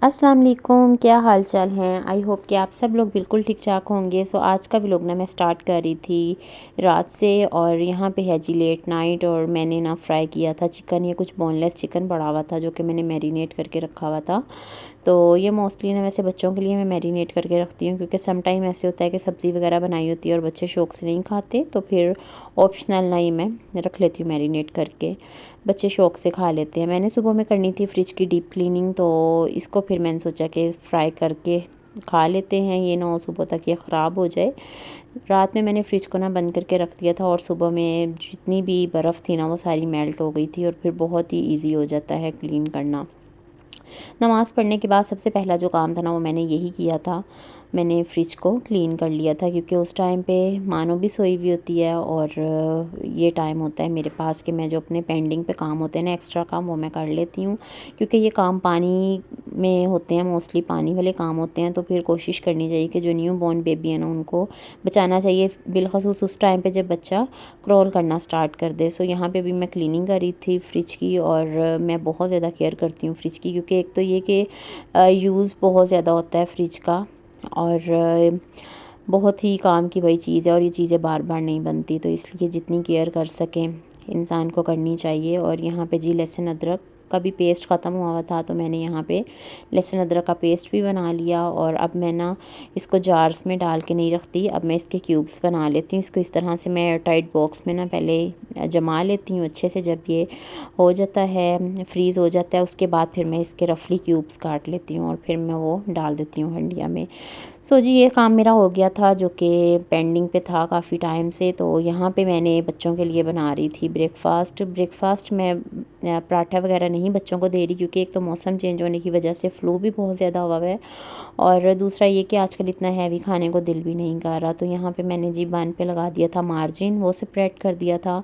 अस्सलाम वालेकुम, क्या हाल चाल हैं। आई होप कि आप सब लोग बिल्कुल ठीक ठाक होंगे। आज का व्लॉग ना मैं स्टार्ट कर रही थी रात से, और यहाँ पे है जी लेट नाइट। और मैंने ना फ्राई किया था चिकन, ये कुछ बोनलेस चिकन पड़ा हुआ था जो कि मैंने मैरिनेट करके रखा हुआ था। तो ये मोस्टली ना वैसे बच्चों के लिए मैं मैरिनेट करके रखती हूँ, क्योंकि सम टाइम ऐसे होता है कि सब्ज़ी वगैरह बनाई होती है और बच्चे शौक़ से नहीं खाते, तो फिर ऑप्शनल ना ही मैं रख लेती हूँ मैरिनेट करके, बच्चे शौक़ से खा लेते हैं। मैंने सुबह में करनी थी फ्रिज की डीप क्लीनिंग, तो इसको फिर मैंने सोचा कि फ्राई करके खा लेते हैं, ये ना हो सुबह तक ये ख़राब हो जाए। रात में मैंने फ्रिज को ना बंद करके रख दिया था, और सुबह में जितनी भी बर्फ़ थी ना वो सारी मेल्ट हो गई थी, और फिर बहुत ही ईज़ी हो जाता है क्लीन करना। नमाज़ पढ़ने के बाद सबसे पहला जो काम था ना वो मैंने यही किया था, मैंने फ़्रिज को क्लीन कर लिया था, क्योंकि उस टाइम पे मानो भी सोई हुई होती है, और ये टाइम होता है मेरे पास कि मैं जो अपने पेंडिंग पे काम होते हैं ना, एक्स्ट्रा काम, वो मैं कर लेती हूँ। क्योंकि ये काम पानी में होते हैं, मोस्टली पानी वाले काम होते हैं, तो फिर कोशिश करनी चाहिए कि जो न्यू बॉर्न बेबी है ना उनको बचाना चाहिए, बिलख़ुसूस उस टाइम पे जब बच्चा क्रॉल करना स्टार्ट कर दे। यहाँ पे भी मैं क्लीनिंग कर रही थी फ्रिज की, और मैं बहुत ज़्यादा केयर करती हूँ फ्रिज की, क्योंकि एक तो ये कि यूज़ बहुत ज़्यादा होता है फ्रिज का, और बहुत ही काम की वही चीज़ है, और ये चीज़ें बार बार नहीं बनती, तो इसलिए जितनी केयर कर सकें इंसान को करनी चाहिए। और यहाँ पे जी लहसुन अदरक का भी पेस्ट ख़त्म हुआ था, तो मैंने यहाँ पे लहसुन अदरक का पेस्ट भी बना लिया। और अब मैं ना इसको जार्स में डाल के नहीं रखती, अब मैं इसके क्यूब्स बना लेती हूँ। इसको इस तरह से मैं एयर टाइट बॉक्स में ना पहले जमा लेती हूँ अच्छे से। जब ये हो जाता है, फ्रीज़ हो जाता है, उसके बाद फिर मैं इसके रफली क्यूब्स काट लेती हूँ, और फिर मैं वो डाल देती हूँ हंडिया में। जी ये काम मेरा हो गया था, जो कि पेंडिंग पे था काफ़ी टाइम से। तो यहाँ पे मैंने बच्चों के लिए बना रही थी ब्रेकफ़ास्ट में पराठा वगैरह नहीं बच्चों को दे रही, क्योंकि एक तो मौसम चेंज होने की वजह से फ़्लू भी बहुत ज़्यादा हुआ है, और दूसरा ये कि आजकल इतना हैवी खाने को दिल भी नहीं कर रहा। तो यहाँ पे मैंने जी बन पे लगा दिया था मार्जिन, वो स्प्रेड कर दिया था।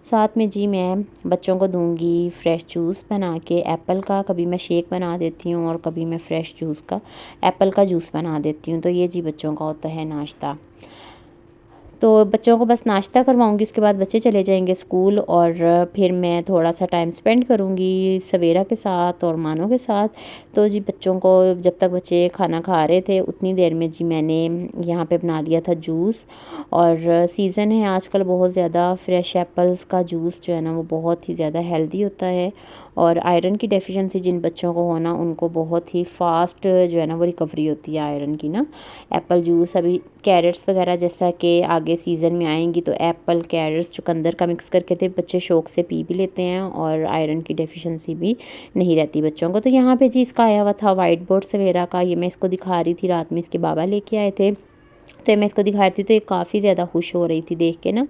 साथ में जी मैं बच्चों को दूँगी फ्रेश जूस बना के एप्पल का, कभी मैं शेक बना देती हूँ और कभी मैं फ्रेश जूस का एप्पल का जूस बना देती हूँ। तो ये जी बच्चों का होता है नाश्ता। तो बच्चों को बस नाश्ता करवाऊँगी, उसके बाद बच्चे चले जाएंगे स्कूल, और फिर मैं थोड़ा सा टाइम स्पेंड करूँगी सवेरा के साथ और मानो के साथ। तो जी बच्चों को जब तक बच्चे खाना खा रहे थे उतनी देर में जी मैंने यहाँ पे बना लिया था जूस। और सीज़न है आजकल बहुत ज़्यादा, फ्रेश एप्पल्स का जूस जो है ना वो बहुत ही ज़्यादा हेल्दी होता है, और आयरन की डेफिशिएंसी जिन बच्चों को हो ना उनको बहुत ही फ़ास्ट जो है ना वो रिकवरी होती है आयरन की ना। एप्पल जूस, अभी कैरेट्स वगैरह जैसा कि आगे सीज़न में आएंगी, तो एप्पल कैरेट्स चुकंदर का मिक्स करके थे बच्चे शौक़ से पी भी लेते हैं, और आयरन की डेफिशिएंसी भी नहीं रहती बच्चों को। तो यहाँ पे जी इसका आया हुआ था वाइट बोर्ड सवेरा का, ये मैं इसको दिखा रही थी, रात में इसके बाबा लेके आए थे, तो मैं इसको दिखा रही थी, तो ये काफ़ी ज़्यादा खुश हो रही थी देख के ना,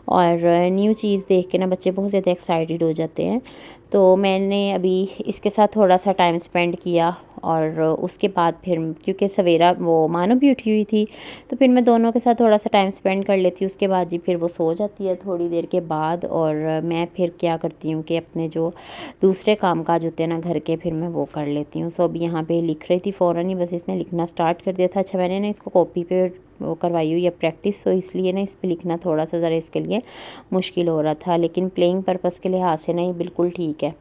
और न्यू चीज़ देख के ना बच्चे बहुत ज़्यादा एक्साइटेड हो जाते हैं। तो मैंने अभी इसके साथ थोड़ा सा टाइम स्पेंड किया, और उसके बाद फिर क्योंकि सवेरा वो मानो भी उठी हुई थी, तो फिर मैं दोनों के साथ थोड़ा सा टाइम स्पेंड कर लेती हूँ। उसके बाद जी फिर वो सो जाती है थोड़ी देर के बाद, और मैं फिर क्या करती हूँ कि अपने जो दूसरे काम काज होते हैं ना घर के, फिर मैं वो कर लेती हूँ। अब यहाँ पे लिख रही थी फ़ौरन ही, बस इसने लिखना स्टार्ट कर दिया था। अच्छा मैंने ना इसको कॉपी पे वो करवाई हुई है प्रैक्टिस, तो इसलिए ना इस पे लिखना थोड़ा सा ज़रा इसके लिए मुश्किल हो रहा था, लेकिन प्लेइंग पर्पज़ के लिहाज से ना ये बिल्कुल ठीक है।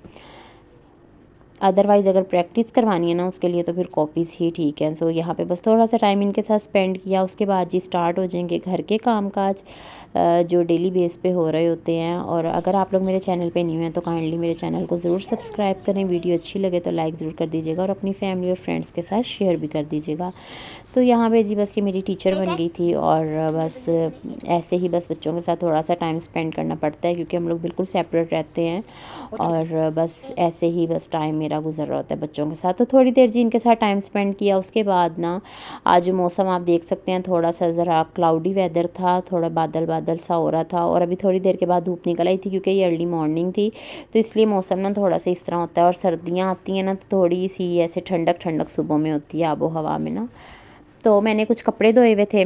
अदरवाइज़ अगर प्रैक्टिस करवानी है ना उसके लिए तो फिर कॉपीज़ ही ठीक है। यहाँ पे बस थोड़ा सा टाइम इनके साथ स्पेंड किया, उसके बाद जी स्टार्ट हो जाएंगे घर के कामकाज जो डेली बेस पे हो रहे होते हैं। और अगर आप लोग मेरे चैनल पे न्यू हैं तो काइंडली मेरे चैनल को ज़रूर सब्सक्राइब करें, वीडियो अच्छी लगे तो लाइक ज़रूर कर दीजिएगा, और अपनी फैमिली और फ्रेंड्स के साथ शेयर भी कर दीजिएगा। तो यहाँ पे जी बस ये मेरी टीचर बन गई थी, और बस ऐसे ही बस बच्चों के साथ थोड़ा सा टाइम स्पेंड करना पड़ता है, क्योंकि हम लोग बिल्कुल सेपरेट रहते हैं, और बस ऐसे ही बस टाइम मेरा गुजर रहा होता है बच्चों के साथ। तो थोड़ी देर जी इनके साथ टाइम स्पेंड किया, उसके बाद ना आज मौसम आप देख सकते हैं थोड़ा सा ज़रा क्लाउडी वेदर था, थोड़ा बादल बादल सा हो रहा था, और अभी थोड़ी देर के बाद धूप निकल आई थी, क्योंकि ये अर्ली मॉर्निंग थी, तो इसलिए मौसम ना थोड़ा सा इस तरह होता है। और सर्दियाँ आती हैं ना तो थोड़ी सी ऐसे ठंडक ठंडक सुबह में होती है आबो हवा में ना। तो मैंने कुछ कपड़े धोए हुए थे,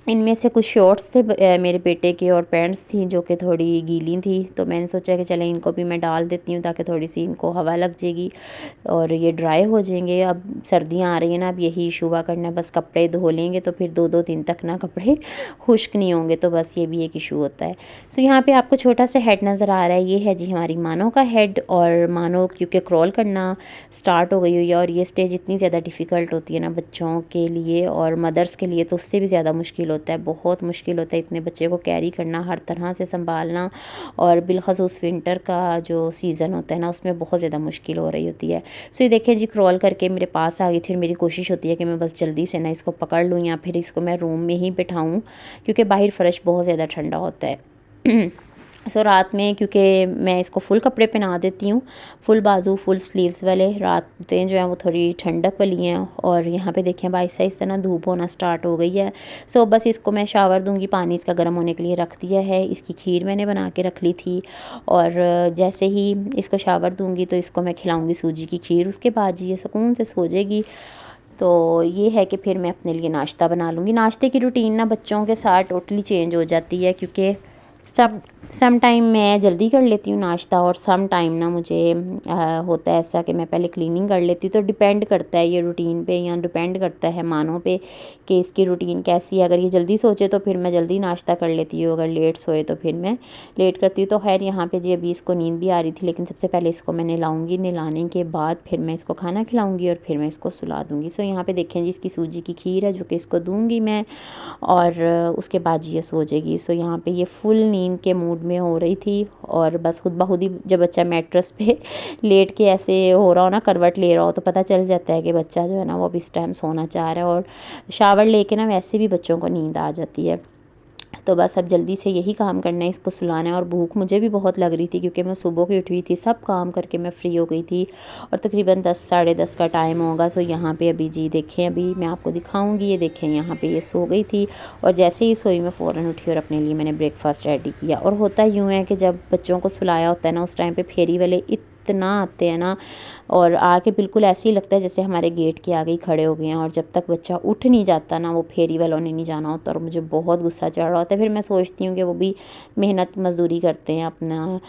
इनमें से कुछ शॉर्ट्स थे मेरे बेटे के, और पैंट्स थी जो कि थोड़ी गीली थी, तो मैंने सोचा कि चलें इनको भी मैं डाल देती हूँ ताकि थोड़ी सी इनको हवा लग जाएगी और ये ड्राई हो जाएंगे। अब सर्दियाँ आ रही हैं ना, अब यही इशू हुआ करना है, बस कपड़े धो लेंगे तो फिर 2-2 दिन तक ना कपड़े खुश्क नहीं होंगे, तो बस ये भी एक इशू होता है। सो यहाँ पे आपको छोटा सा हेड नज़र आ रहा है, ये है जी हमारी मानो का हेड। और मानो क्योंकि क्रॉल करना स्टार्ट हो गई हुई है, और ये स्टेज इतनी ज़्यादा डिफ़िकल्ट होती है ना बच्चों के लिए और मदर्स के लिए, तो उससे भी ज़्यादा मुश्किल होता है, बहुत मुश्किल होता है इतने बच्चे को कैरी करना, हर तरह से संभालना, और बिलखसूस विंटर का जो सीज़न होता है ना उसमें बहुत ज़्यादा मुश्किल हो रही होती है। सो ये देखिए जी क्रॉल करके मेरे पास आ गई थी, और मेरी कोशिश होती है कि मैं बस जल्दी से ना इसको पकड़ लूँ या फिर इसको मैं रूम में ही बिठाऊँ, क्योंकि बाहर फ़र्श बहुत ज़्यादा ठंडा होता है। सो रात में क्योंकि मैं इसको फुल कपड़े पहना देती हूँ, फुल बाजू फुल स्लीव्स वाले, रातें जो हैं वो थोड़ी ठंडक वाली हैं। और यहाँ पे देखें आहिस्ता आहिस्ता ना धूप होना स्टार्ट हो गई है। सो बस इसको मैं शावर दूंगी, पानी इसका गर्म होने के लिए रख दिया है। इसकी खीर मैंने बना के रख ली थी, और जैसे ही इसको शावर दूंगी तो इसको मैं खिलाऊंगी सूजी की खीर, उसके बाद जी ये सुकून से सो जाएगी। तो ये है कि फिर मैं अपने लिए नाश्ता बना लूँगी। नाश्ते की रूटीन ना बच्चों के साथ टोटली चेंज हो जाती है, क्योंकि सम टाइम मैं जल्दी कर लेती हूँ नाश्ता, और सम टाइम ना मुझे होता है ऐसा कि मैं पहले क्लीनिंग कर लेती हूँ। तो डिपेंड करता है ये रूटीन पे, या डिपेंड करता है मानों पे कि इसकी रूटीन कैसी है। अगर ये जल्दी सोचे तो फिर मैं जल्दी नाश्ता कर लेती हूँ, अगर लेट सोए तो फिर मैं लेट करती हूँ। तो खैर यहाँ पे जी अभी इसको नींद भी आ रही थी, लेकिन सबसे पहले इसको मैं नहलाऊँगी, नहलाने के बाद फिर मैं इसको खाना खिलाऊँगी और फिर मैं इसको सुला दूँगी। सो यहाँ पे देखें जी इसकी सूजी की खीर है जो कि इसको दूँगी मैं, और उसके बाद ये सो जाएगी। सो यहाँ पे ये फुल नींद के मूड में हो रही थी, और बस खुद ब खुद ही जब बच्चा मैट्रेस पे लेट के ऐसे हो रहा हो ना, करवट ले रहा हो, तो पता चल जाता है कि बच्चा जो है ना वो अब इस टाइम सोना चाह रहा है। और शावर लेके ना वैसे भी बच्चों को नींद आ जाती है। तो बस अब जल्दी से यही काम करना है, इसको सुलाना है। और भूख मुझे भी बहुत लग रही थी, क्योंकि मैं सुबह की उठी हुई थी, सब काम करके मैं फ्री हो गई थी, और तकरीबन 10 साढ़े 10 का टाइम होगा। सो यहाँ पे अभी जी देखें, अभी मैं आपको दिखाऊंगी, ये देखें यहाँ पे ये सो गई थी, और जैसे ही सोई मैं फ़ौरन उठी और अपने लिए मैंने ब्रेकफास्ट रेडी किया। और होता यूँ है कि जब बच्चों को सुलाया होता है ना, उस टाइम पर फेरी वाले इतना आते हैं ना, और आके बिल्कुल ऐसे ही लगता है जैसे हमारे गेट के आगे ही खड़े हो गए हैं। और जब तक बच्चा उठ नहीं जाता ना, वो फेरी वालों ने नहीं जाना होता, और मुझे बहुत गुस्सा चढ़ रहा होता है। फिर मैं सोचती हूँ कि वो भी मेहनत मजदूरी करते हैं, अपना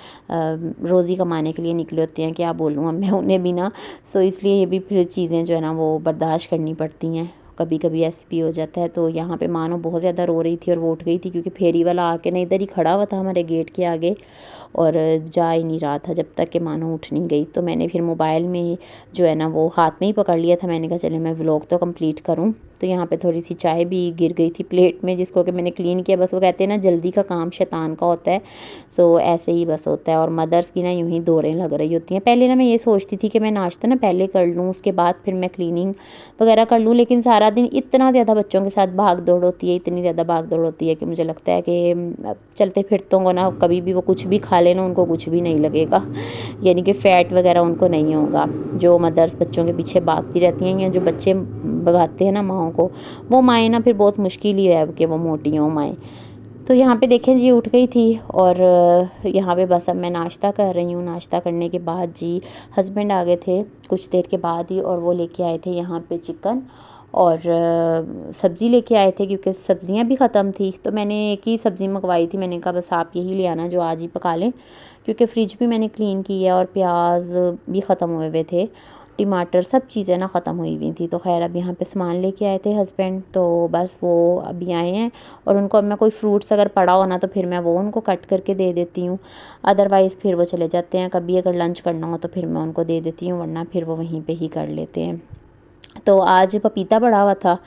रोज़ी कमाने के लिए निकले होते हैं, क्या बोलूँ अब मैं उन्हें भी ना। सो इसलिए ये भी फिर चीज़ें जो है ना वो बर्दाश्त करनी पड़ती हैं, कभी कभी ऐसे भी हो जाता है। तो यहाँ पे मानो बहुत ज़्यादा रो रही थी, और वो उठ गई थी, क्योंकि फेरी वाला आके ना इधर ही खड़ा हुआ था हमारे गेट के आगे, और जा ही नहीं रहा था जब तक कि मानो उठ नहीं गई। तो मैंने फिर मोबाइल में जो है ना वो हाथ में ही पकड़ लिया था, मैंने कहा चले मैं व्लॉग तो कंप्लीट करूं। तो यहाँ पे थोड़ी सी चाय भी गिर गई थी प्लेट में, जिसको कि मैंने क्लीन किया। बस वो कहते हैं ना जल्दी का काम शैतान का होता है, सो ऐसे ही बस होता है। और मदर्स की ना यूँ ही दौरें लग रही होती हैं। पहले ना मैं ये सोचती थी कि मैं नाश्ता ना पहले कर लूँ, उसके बाद फिर मैं क्लीनिंग वगैरह कर लूँ, लेकिन सारा दिन इतना ज़्यादा बच्चों के साथ भाग दौड़ होती है, इतनी ज़्यादा भाग दौड़ होती है कि मुझे लगता है कि अब चलते फिरतों को ना कभी भी वो कुछ भी खा लेना उनको कुछ भी नहीं लगेगा, यानी कि फ़ैट वगैरह उनको नहीं होगा। जो मदर्स बच्चों के पीछे भागती रहती हैं, या जो बच्चे भगाते हैं ना माओं को, वो माएँ ना फिर बहुत मुश्किल ही है कि वो मोटी हों माएँ। तो यहाँ पे देखें जी उठ गई थी, और यहाँ पे बस अब मैं नाश्ता कर रही हूँ। नाश्ता करने के बाद जी हस्बैंड आ गए थे कुछ देर के बाद ही, और वो लेके आए थे यहाँ पे चिकन, और सब्ज़ी लेके आए थे, क्योंकि सब्ज़ियाँ भी ख़त्म थी। तो मैंने एक ही सब्ज़ी मंगवाई थी, मैंने कहा बस आप यही ले आना जो आज ही पका लें, क्योंकि फ्रिज भी मैंने क्लीन की है, और प्याज भी ख़त्म हुए हुए थे, टमाटर सब चीज़ें ना ख़त्म हुई हुई थी। तो खैर अब यहाँ पे सामान लेके आए थे हस्बैंड, तो बस वो अभी आए हैं, और उनको अब मैं कोई फ्रूट्स अगर पड़ा हो ना तो फिर मैं वो उनको कट करके दे देती हूँ, अदरवाइज़ फिर वो चले जाते हैं। कभी अगर लंच करना हो तो फिर मैं उनको दे देती हूँ, वरना फिर वो वहीं पे ही कर लेते हैं। तो आज पपीता पड़ा हुआ था,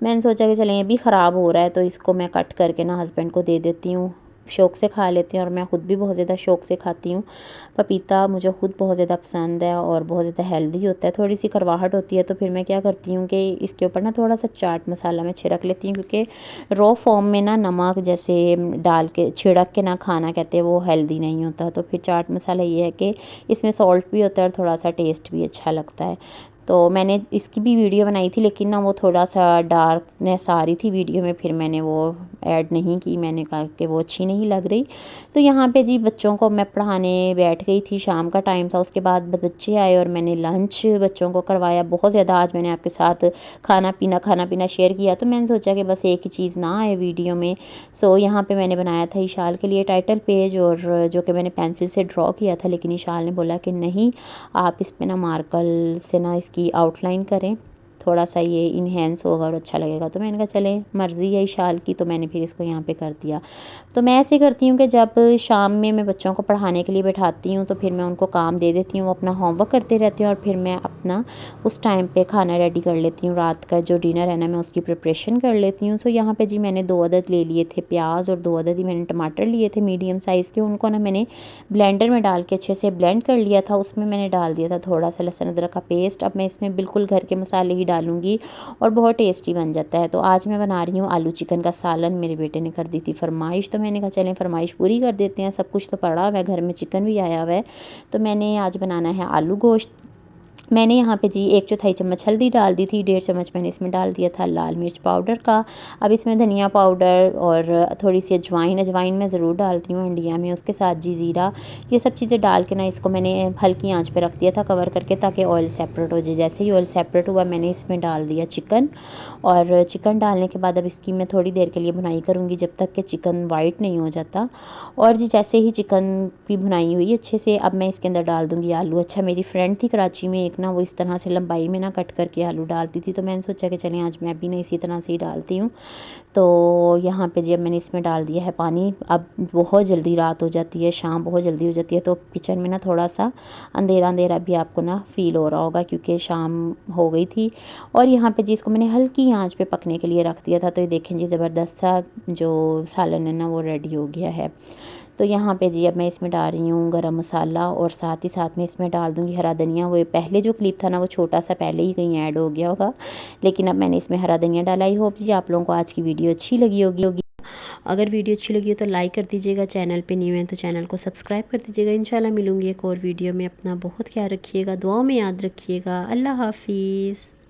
मैंने सोचा कि चलें ये भी ख़राब हो रहा है, तो इसको मैं कट करके ना हस्बैंड को दे देती हूँ, शौक़ से खा लेते हैं, और मैं ख़ुद भी बहुत ज़्यादा शौक़ से खाती हूँ। पपीता मुझे ख़ुद बहुत ज़्यादा पसंद है, और बहुत ज़्यादा हेल्दी होता है। थोड़ी सी करवाहट होती है, तो फिर मैं क्या करती हूँ कि इसके ऊपर ना थोड़ा सा चाट मसाला मैं छिड़क लेती हूँ, क्योंकि रॉ फॉर्म में ना नमक जैसे डाल के छिड़क के ना खाना कहते हैं वो हेल्दी नहीं होता। तो फिर चाट मसाला ये है कि इसमें सॉल्ट भी होता है, और थोड़ा सा टेस्ट भी अच्छा लगता है। तो मैंने इसकी भी वीडियो बनाई थी, लेकिन ना वो थोड़ा सा डार्कनेस आ रही थी वीडियो में, फिर मैंने वो ऐड नहीं की। मैंने कहा कि वो अच्छी नहीं लग रही। तो यहाँ पे जी बच्चों को मैं पढ़ाने बैठ गई थी, शाम का टाइम था। उसके बाद बच्चे आए और मैंने लंच बच्चों को करवाया। बहुत ज़्यादा आज मैंने आपके साथ खाना पीना शेयर किया, तो मैंने सोचा कि बस एक ही चीज़ ना आए वीडियो में। सो यहाँ पे मैंने बनाया था इशाल के लिए टाइटल पेज, और जो कि मैंने पेंसिल से ड्रॉ किया था, लेकिन इशाल ने बोला कि नहीं, आप इस पे ना मार्कर से ना इसकी आउटलाइन करें, थोड़ा सा ये इन्हेंस होगा और अच्छा लगेगा। तो मैंने कहा चलें, मर्ज़ी है इशाल की, तो मैंने फिर इसको यहाँ पे कर दिया। तो मैं ऐसे करती हूँ कि जब शाम में मैं बच्चों को पढ़ाने के लिए बैठाती हूँ, तो फिर मैं उनको काम दे देती हूँ, वो अपना होमवर्क करते रहते हैं, और फिर मैं अपना उस टाइम पे खाना रेडी कर लेती हूँ। रात का जो डिनर है ना, मैं उसकी प्रिपरेशन कर लेती हूँ। सो यहाँ पे जी मैंने 2 अदद ले लिए थे प्याज, और 2 अदद ही मैंने टमाटर लिए थे मीडियम साइज़ के। उनको ना मैंने ब्लेंडर में डाल के अच्छे से ब्लेंड कर लिया था। उसमें मैंने डाल दिया था थोड़ा सा लहसुन अदरक का पेस्ट। अब मैं इसमें बिल्कुल घर के मसाले ही डालूँगी और बहुत टेस्टी बन जाता है। तो आज मैं बना रही हूँ आलू चिकन का सालन। मेरे बेटे ने कर दी थी फरमाइश, तो मैंने कहा चलें फरमाइश पूरी कर देते हैं। सब कुछ तो पड़ा हुआ है घर में, चिकन भी आया हुआ है। तो मैंने आज बनाना है आलू गोश्त। मैंने यहाँ पे जी 1/4 चम्मच हल्दी डाल दी थी, 1.5 चम्मच मैंने इसमें डाल दिया था लाल मिर्च पाउडर का। अब इसमें धनिया पाउडर और थोड़ी सी अजवाइन मैं ज़रूर डालती हूँ हंडिया में, उसके साथ जी ज़ीरा, ये सब चीज़ें डाल के ना इसको मैंने हल्की आंच पे रख दिया था कवर करके, ताकि ऑयल सेपरेट हो जाए। जैसे ही ऑयल सेपरेट हुआ, मैंने इसमें डाल दिया चिकन, और चिकन डालने के बाद अब इसकी मैं थोड़ी देर के लिए भुनाई करूँगी, जब तक कि चिकन वाइट नहीं हो जाता। और जी जैसे ही चिकन की भुनाई हुई अच्छे से, अब मैं इसके अंदर डाल दूँगी आलू। अच्छा, मेरी फ्रेंड थी कराची में एक ना, वो इस तरह से लंबाई में ना कट करके आलू डालती थी, तो मैंने सोचा कि चलें आज मैं भी ना इसी तरह से ही डालती हूँ। तो यहाँ पे जब मैंने इसमें डाल दिया है पानी, अब बहुत जल्दी रात हो जाती है, शाम बहुत जल्दी हो जाती है, तो किचन में ना थोड़ा सा अंधेरा अंधेरा भी आपको ना फ़ील हो रहा होगा, क्योंकि शाम हो गई थी। और यहाँ पे जी इसको मैंने हल्की आंच पे पकने के लिए रख दिया था। तो ये देखें जी, ज़बरदस्त सा जो सालन है ना वो रेडी हो गया है। तो यहाँ पे जी अब मैं इसमें डाल रही हूँ गरम मसाला, और साथ ही साथ में इसमें डाल दूँगी हरा धनिया। वो पहले जो क्लिप था ना, वो छोटा सा पहले ही कहीं ऐड हो गया होगा, लेकिन अब मैंने इसमें हरा धनिया डाला। आई होप जी आप लोगों को आज की वीडियो अच्छी लगी होगी। अगर वीडियो अच्छी लगी हो तो लाइक कर दीजिएगा, चैनल पे न्यू है तो चैनल को सब्सक्राइब कर दीजिएगा। इंशाल्लाह मिलूँगी एक और वीडियो में। अपना बहुत ख्याल रखिएगा, दुआओं में याद रखिएगा। अल्लाह हाफिज़।